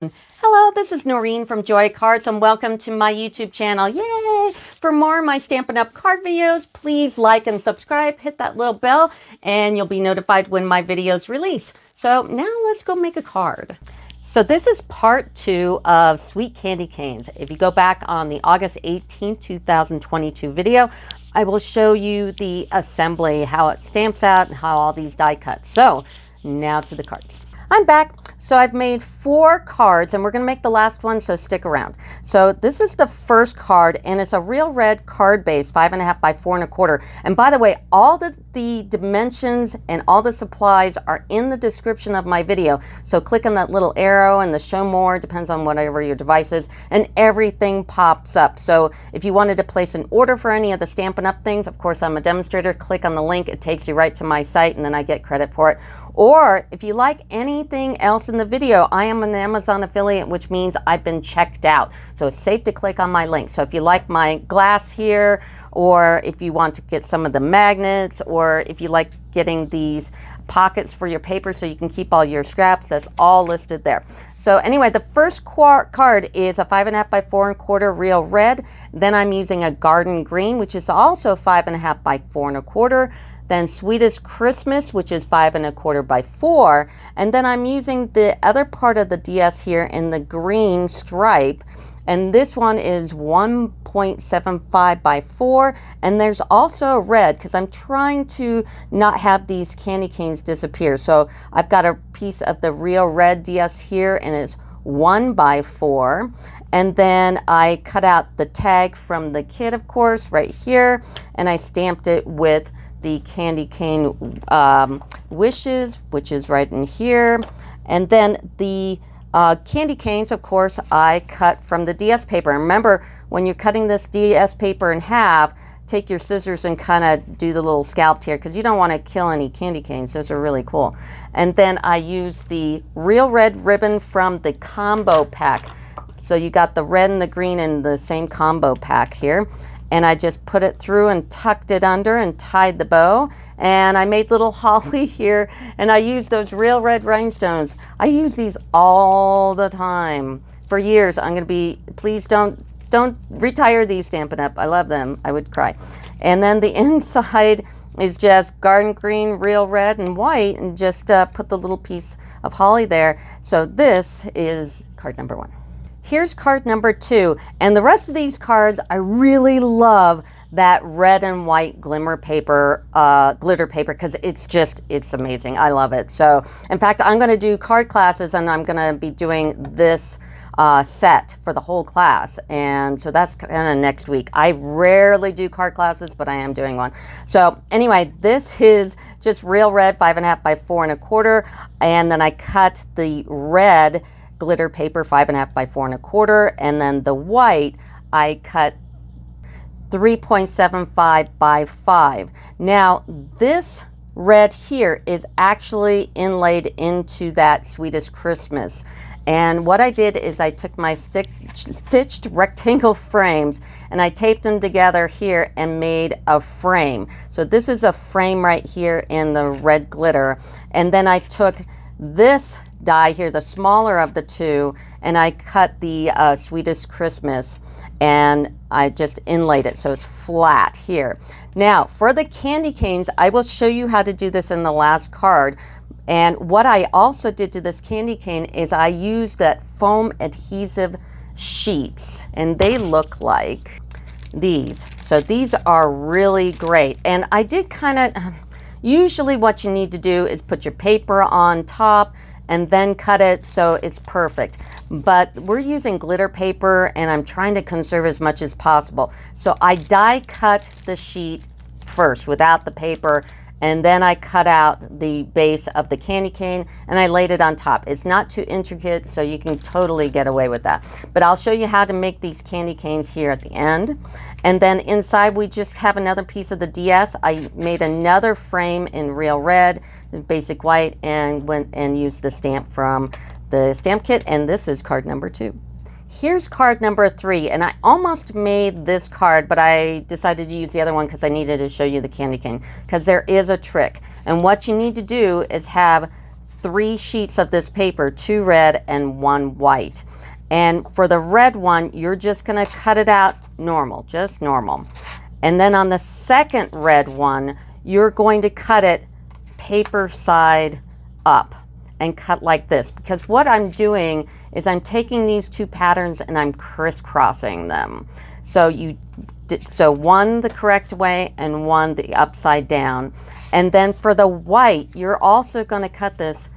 Hello, this is Noreen from Joy Cards and welcome to my YouTube channel. Yay! For more of my Stampin' Up! Card videos, please like and subscribe, hit that little bell, and you'll be notified when my videos release. So now let's go make a card. So this is part 2 of Sweet Candy Canes. If you go back on the August 18, 2022 video, I will show you the assembly, how it stamps out, and how all these die cut. So now to the cards. I'm back. So I've made 4 cards and we're going to make the last one, so stick around. So this is the first card and it's a real red card base, 5.5 by 4.25. And by the way, all the dimensions and all the supplies are in the description of my video. So click on that little arrow and the show more, depends on whatever your device is, and everything pops up. So if you wanted to place an order for any of the Stampin' Up! Things, of course I'm a demonstrator, click on the link, it takes you right to my site and then I get credit for it. Or if you like anything else in the video, I am an Amazon affiliate, which means I've been checked out. So it's safe to click on my link. So if you like my glass here, or if you want to get some of the magnets, or if you like getting these pockets for your paper so you can keep all your scraps, that's all listed there. So anyway, the first card is a 5.5 by 4.25 real red. Then I'm using a garden green, which is also 5.5 by 4.25. Then Sweetest Christmas, which is 5.25 by 4. And then I'm using the other part of the DS here in the green stripe. And this one is 1.75 by 4. And there's also a red because I'm trying to not have these candy canes disappear. So I've got a piece of the real red DS here and it's 1 by 4. And then I cut out the tag from the kit, of course, right here. And I stamped it with the candy cane wishes, which is right in here. And then the candy canes, of course, I cut from the DS paper. And remember, when you're cutting this DS paper in half, take your scissors and kind of do the little scalp here because you don't want to kill any candy canes. Those are really cool. And then I use the real red ribbon from the combo pack. So you got the red and the green in the same combo pack here. And I just put it through and tucked it under and tied the bow. And I made little holly here. And I used those real red rhinestones. I use these all the time. For years, I'm going to be, please don't retire these Stampin' Up! I love them. I would cry. And then the inside is just garden green, real red, and white. And just put the little piece of holly there. So this is card number 1. Here's card number 2, and the rest of these cards, I really love that red and white glimmer paper, glitter paper, because it's amazing. I love it. So, in fact, I'm going to do card classes, and I'm going to be doing this set for the whole class, and so that's kind of next week. I rarely do card classes, but I am doing one. So, anyway, this is just real red, 5.5 by 4.25, and then I cut the red glitter paper 5.5 by 4.25, and then the white I cut 3.75 by 5. Now this red here is actually inlaid into that Sweetest Christmas, and what I did is I took my stitched rectangle frames and I taped them together here and made a frame. So this is a frame right here in the red glitter, and then I took this die here, the smaller of the two, and I cut the Sweetest Christmas and I just inlaid it so it's flat here. Now for the candy canes, I will show you how to do this in the last card. And what I also did to this candy cane is I used that foam adhesive sheets, and they look like these. So these are really great. And I did kind of, usually what you need to do is put your paper on top and then cut it so it's perfect. But we're using glitter paper and I'm trying to conserve as much as possible. So I die cut the sheet first without the paper, and then I cut out the base of the candy cane and I laid it on top. It's not too intricate, so you can totally get away with that. But I'll show you how to make these candy canes here at the end. And then inside we just have another piece of the DS. I made another frame in real red, basic white, and went and used the stamp from the stamp kit. And this is card number 2. Here's card number 3, and I almost made this card, but I decided to use the other one because I needed to show you the candy cane, because there is a trick. And what you need to do is have 3 sheets of this paper, 2 red and 1 white. And for the red one, you're just going to cut it out normal, just normal. And then on the second red one, you're going to cut it paper side up and cut like this, because what I'm doing is I'm taking these 2 patterns and I'm crisscrossing them. So so one the correct way and one the upside down. And then for the white, you're also going to cut this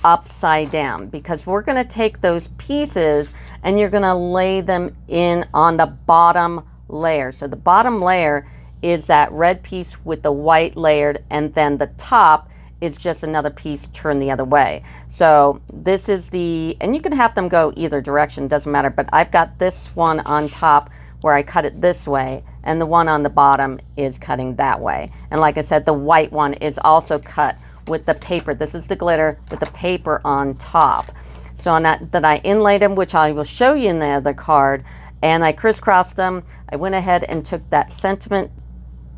upside down, because we're going to take those pieces and you're going to lay them in on the bottom layer. So the bottom layer is that red piece with the white layered, and then the top is just another piece turned the other way. So this is and you can have them go either direction, doesn't matter, but I've got this one on top where I cut it this way, and the one on the bottom is cutting that way. And like I said, the white one is also cut with the paper. This is the glitter with the paper on top. So on that I inlaid them, which I will show you in the other card, and I crisscrossed them. I went ahead and took that sentiment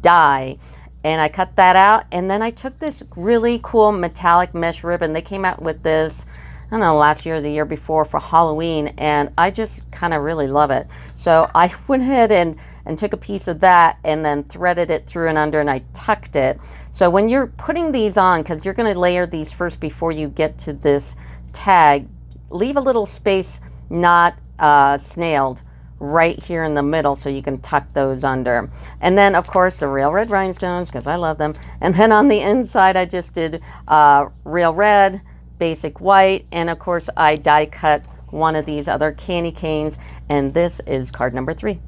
die and I cut that out, and then I took this really cool metallic mesh ribbon. They came out with this, I don't know, last year or the year before for Halloween, and I just kind of really love it. So I went ahead and took a piece of that and then threaded it through and under, and I tucked it. So when you're putting these on, because you're going to layer these first before you get to this tag, leave a little space not snailed right here in the middle so you can tuck those under. And then of course the real red rhinestones, because I love them. And then on the inside I just did real red, basic white, and of course I die cut one of these other candy canes, and this is card number 3.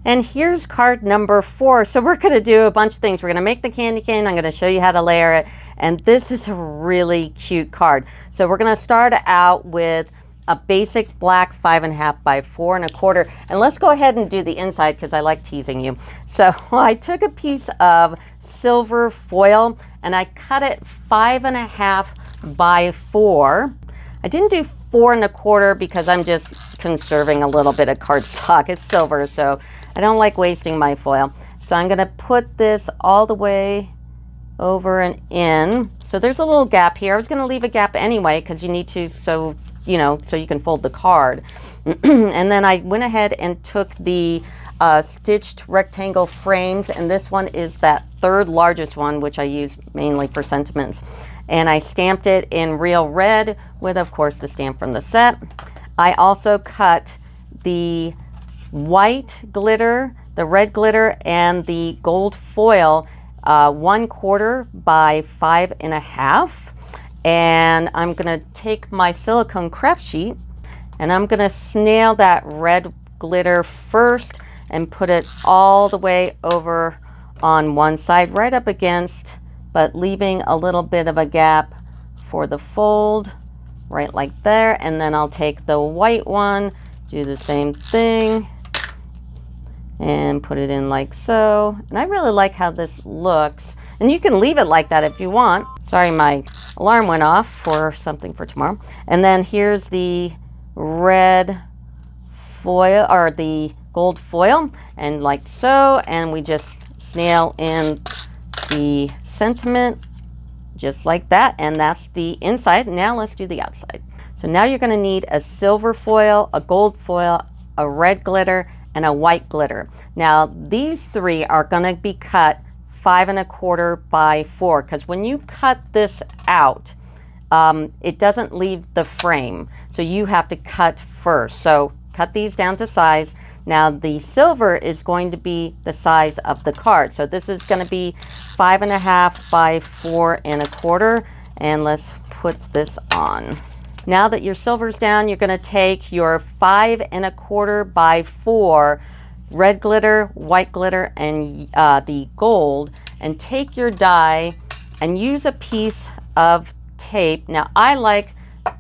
And here's card number 4. So we're going to do a bunch of things. We're going to make the candy cane. I'm going to show you how to layer it. And this is a really cute card. So we're going to start out with a basic black 5.5 by 4 1/4. And let's go ahead and do the inside, because I like teasing you. So I took a piece of silver foil and I cut it 5.5 by 4. I didn't do 4 1/4 because I'm just conserving a little bit of cardstock. It's silver, so I don't like wasting my foil. So I'm going to put this all the way over and in. So there's a little gap here. I was going to leave a gap anyway because you need to, so you know, so you can fold the card. And then I went ahead and took the stitched rectangle frames, and this one is that 3rd largest one, which I use mainly for sentiments. And I stamped it in real red with, of course, the stamp from the set. I also cut the white glitter, the red glitter, and the gold foil 1/4 by 5.5. And I'm going to take my silicone craft sheet and I'm going to snail that red glitter first and put it all the way over on one side, right up against, but leaving a little bit of a gap for the fold, right like there. And then I'll take the white one, do the same thing, and put it in like so. And I really like how this looks. And you can leave it like that if you want. Sorry, my alarm went off for something for tomorrow. And then here's the red foil, or the gold foil, and like so. And we just snail in the sentiment just like that. And that's the inside. Now let's do the outside. So now you're going to need a silver foil, a gold foil, a red glitter, and a white glitter. Now these 3 are going to be cut 5 1/4 by 4, because when you cut this out, it doesn't leave the frame, so you have to cut first. So cut these down to size. Now the silver is going to be the size of the card, so this is going to be 5.5 by 4 1/4, and let's put this on. Now that your silver's down, you're going to take your 5 1/4 by 4 red glitter, white glitter, and the gold, and take your die and use a piece of tape. Now I like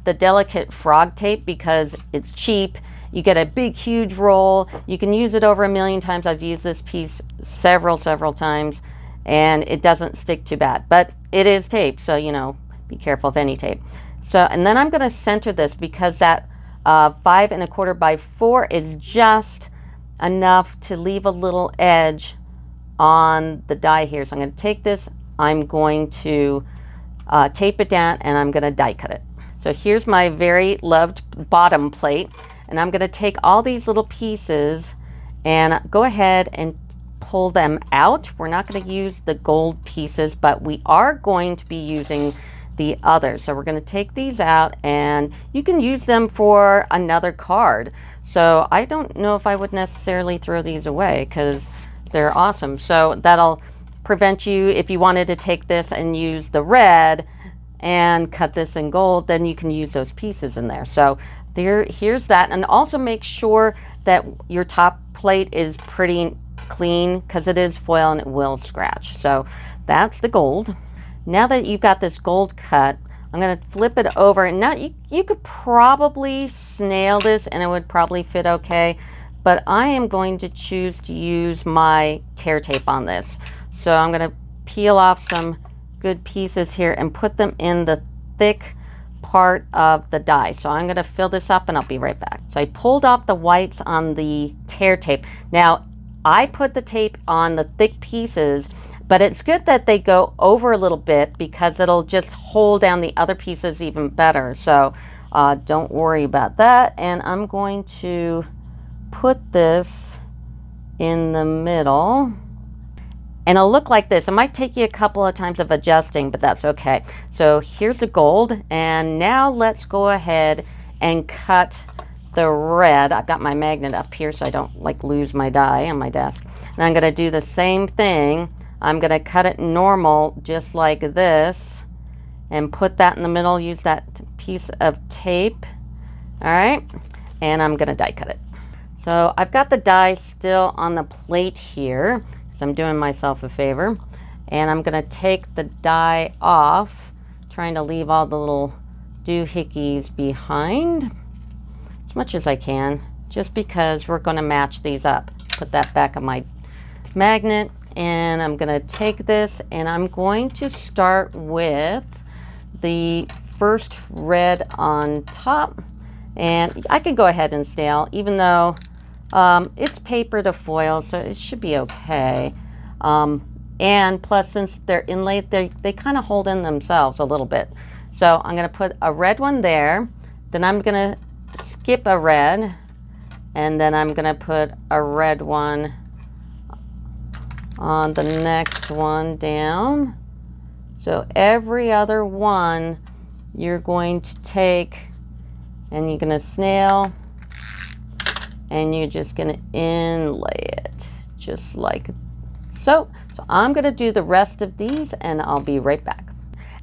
the delicate frog tape because it's cheap. You get a big, huge roll. You can use it over 1,000,000 times. I've used this piece several times, and it doesn't stick too bad. But it is tape, so you know, be careful of any tape. So, and then I'm going to center this because that 5 1/4 by 4 is just enough to leave a little edge on the die here. So I'm going to take this, I'm going to tape it down, and I'm gonna die cut it. So here's my very loved bottom plate, and I'm gonna take all these little pieces and go ahead and pull them out. We're not gonna use the gold pieces, but we are going to be using the others. So we're gonna take these out, and you can use them for another card. So I don't know if I would necessarily throw these away because they're awesome. So that'll prevent you, if you wanted to take this and use the red and cut this in gold, then you can use those pieces in there. So here's that. And also make sure that your top plate is pretty clean because it is foil and it will scratch. So that's the gold. Now that you've got this gold cut, I'm going to flip it over. And now you could probably snail this and it would probably fit okay, but I am going to choose to use my tear tape on this. So I'm going to peel off some good pieces here and put them in the thick part of the die. So I'm going to fill this up and I'll be right back. So I pulled off the whites on the tear tape. Now I put the tape on the thick pieces, but it's good that they go over a little bit because it'll just hold down the other pieces even better. So don't worry about that. And I'm going to put this in the middle. And it'll look like this. It might take you a couple of times of adjusting, but that's okay. So here's the gold. And now let's go ahead and cut the red. I've got my magnet up here so I don't like lose my die on my desk. And I'm gonna do the same thing. I'm gonna cut it normal, just like this, and put that in the middle, use that piece of tape. All right, and I'm gonna die cut it. So I've got the die still on the plate here, I'm doing myself a favor, and I'm going to take the die off, trying to leave all the little doohickeys behind as much as I can, just because we're going to match these up. Put that back on my magnet, and I'm going to take this and I'm going to start with the first red on top, and I could go ahead and snail, even though it's paper to foil, so it should be okay. And plus, since they're inlaid, they kind of hold in themselves a little bit. So I'm going to put a red one there. Then I'm going to skip a red. And then I'm going to put a red one on the next one down. So every other one you're going to take and you're going to snail. And you're just going to inlay it just like so. So I'm going to do the rest of these and I'll be right back.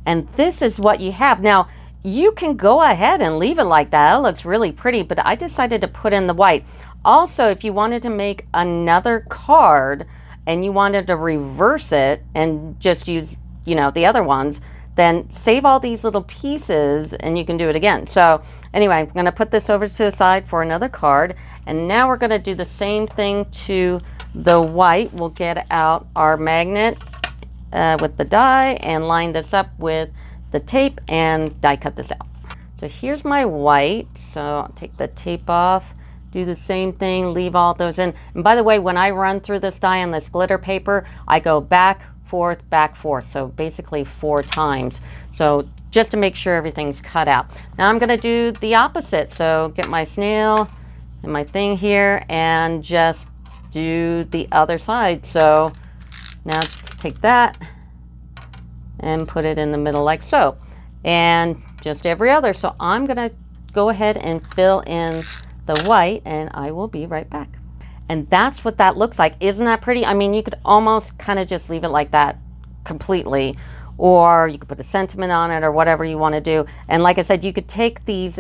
And this is what you have. Now you can go ahead and leave it like that. It looks really pretty, but I decided to put in the white. Also, if you wanted to make another card and you wanted to reverse it and just use, you know, the other ones, then save all these little pieces and you can do it again. So anyway, I'm going to put this over to the side for another card. And now we're going to do the same thing to the white. We'll get out our magnet with the die and line this up with the tape and die cut this out. So here's my white. So I'll take the tape off, do the same thing, leave all those in. And by the way, when I run through this die on this glitter paper, I go back, forth, back, forth. So basically 4 times. So just to make sure everything's cut out. Now I'm going to do the opposite. So get my snail and my thing here and just do the other side. So now just take that and put it in the middle like so, and just every other. So I'm gonna go ahead and fill in the white and I will be right back. And that's what that looks like. Isn't that pretty? I mean, you could almost kind of just leave it like that completely, or you could put a sentiment on it or whatever you want to do. And like I said, you could take these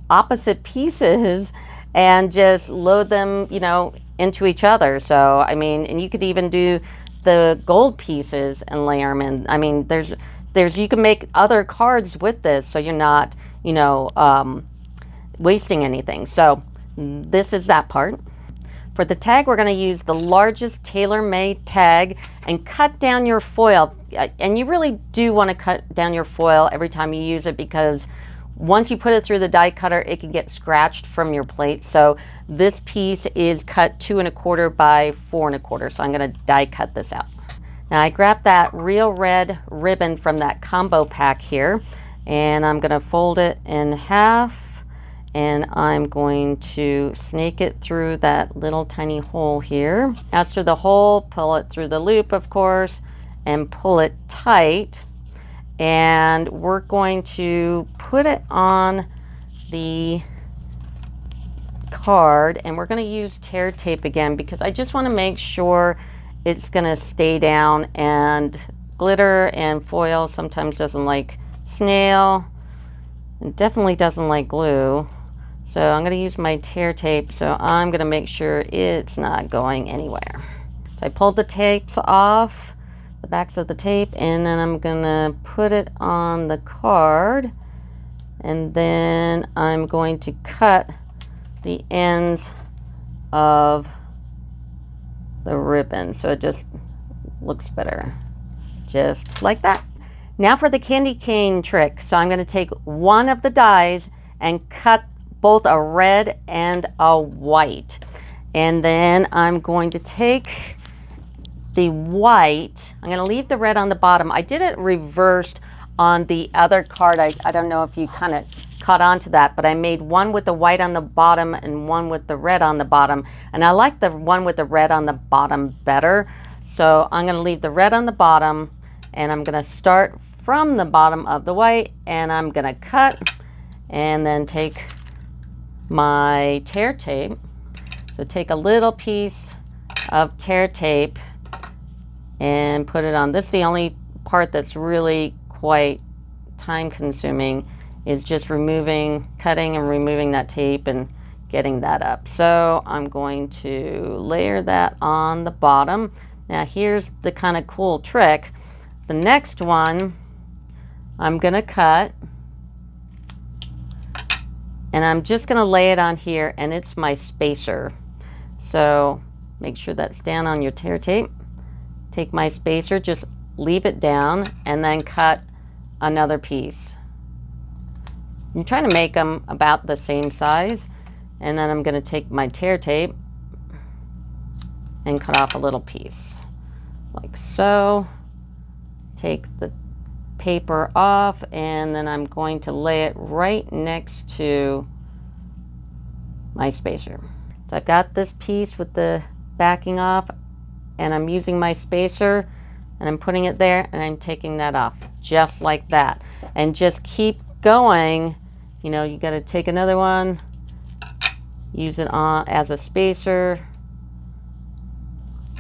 opposite pieces and just load them, you know, into each other. So, I mean, and you could even do the gold pieces and layer them in. I mean, you can make other cards with this, so you're not, you know, wasting anything. So this is that part. For the tag, we're going to use the largest tailor-made tag and cut down your foil. And you really do want to cut down your foil every time you use it, because once you put it through the die cutter, it can get scratched from your plate. So this piece is cut 2 1/4 by 4 1/4. So I'm going to die cut this out. Now I grabbed that real red ribbon from that combo pack here, and I'm going to fold it in half, and I'm going to snake it through that little tiny hole here. As through the hole, pull it through the loop, of course, and pull it tight. And we're going to put it on the card, and we're going to use tear tape again because I just want to make sure it's going to stay down, and glitter and foil sometimes doesn't like snail and definitely doesn't like glue. So I'm going to use my tear tape, so I'm going to make sure it's not going anywhere. So I pulled the tapes off, the backs of the tape, and then I'm going to put it on the card, and then I'm going to cut the ends of the ribbon so it just looks better, just like that. Now for the candy cane trick. So I'm going to take one of the dies and cut both a red and a white, and then I'm going to take the white. I'm going to leave the red on the bottom. I did it reversed on the other card. I don't know if you kind of caught on to that, but I made one with the white on the bottom and one with the red on the bottom, and I like the one with the red on the bottom better. So I'm going to leave the red on the bottom, and I'm going to start from the bottom of the white, and I'm going to cut and then take my tear tape. So take a little piece of tear tape and put it on. This is the only part that's really quite time consuming, is just cutting and removing that tape and getting that up. So I'm going to layer that on the bottom. Now here's the kind of cool trick. The next one I'm going to cut, and I'm just going to lay it on here, and it's my spacer. So make sure that's down on your tear tape. Take my spacer, just leave it down, and then cut another piece. I'm trying to make them about the same size, and then I'm going to take my tear tape and cut off a little piece like so. Take the paper off, and then I'm going to lay it right next to my spacer. So I've got this piece with the backing off, and I'm using my spacer, and I'm putting it there, and I'm taking that off just like that, and just keep going. You know, you got to take another one, use it on as a spacer,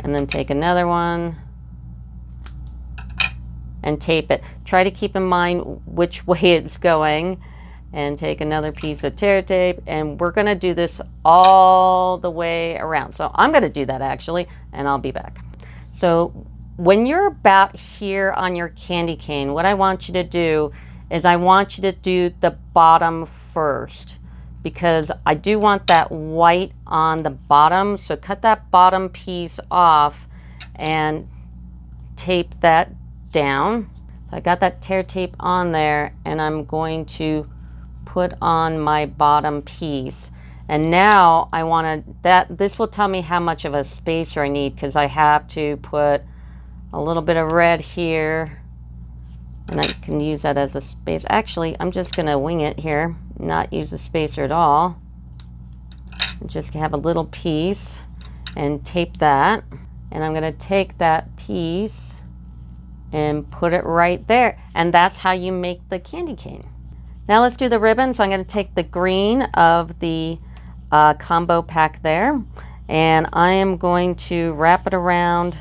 and then take another one and tape it. Try to keep in mind which way it's going, and take another piece of tear tape, and we're going to do this all the way around. So I'm going to do that actually, and I'll be back. So when you're about here on your candy cane, what I want you to do is I want you to do the bottom first, because I do want that white on the bottom. So cut that bottom piece off and tape that down. So I got that tear tape on there, and I'm going to put on my bottom piece. And now I want to, this will tell me how much of a spacer I need, because I have to put a little bit of red here, and I can use that as a space. Actually, I'm just going to wing it here, not use a spacer at all. Just have a little piece and tape that. And I'm going to take that piece and put it right there. And that's how you make the candy cane. Now let's do the ribbon. So I'm going to take the green of the combo pack there, and I am going to wrap it around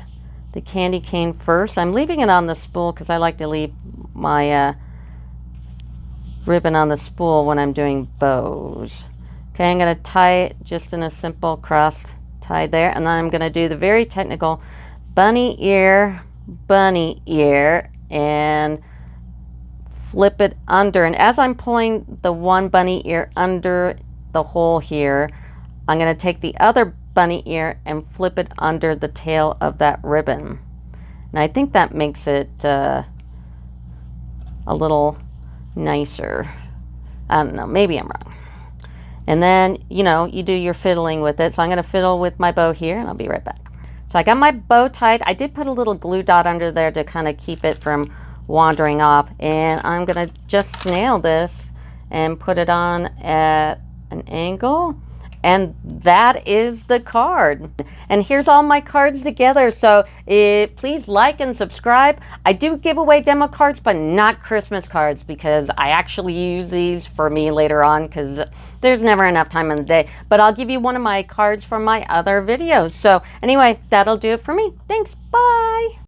the candy cane first. I'm leaving it on the spool because I like to leave my ribbon on the spool when I'm doing bows. Okay, I'm going to tie it just in a simple cross tie there, and then I'm going to do the very technical bunny ear, and flip it under. And as I'm pulling the one bunny ear under the hole here, I'm going to take the other bunny ear and flip it under the tail of that ribbon. And I think that makes it a little nicer. I don't know, maybe I'm wrong. And then, you know, you do your fiddling with it. So I'm going to fiddle with my bow here, and I'll be right back. So I got my bow tied. I did put a little glue dot under there to kind of keep it from wandering off. And I'm going to just snail this and put it on at an angle. And that is the card. And here's all my cards together. So please like and subscribe. I do give away demo cards, but not Christmas cards, because I actually use these for me later on, because there's never enough time in the day. But I'll give you one of my cards from my other videos. So anyway, that'll do it for me. Thanks. Bye.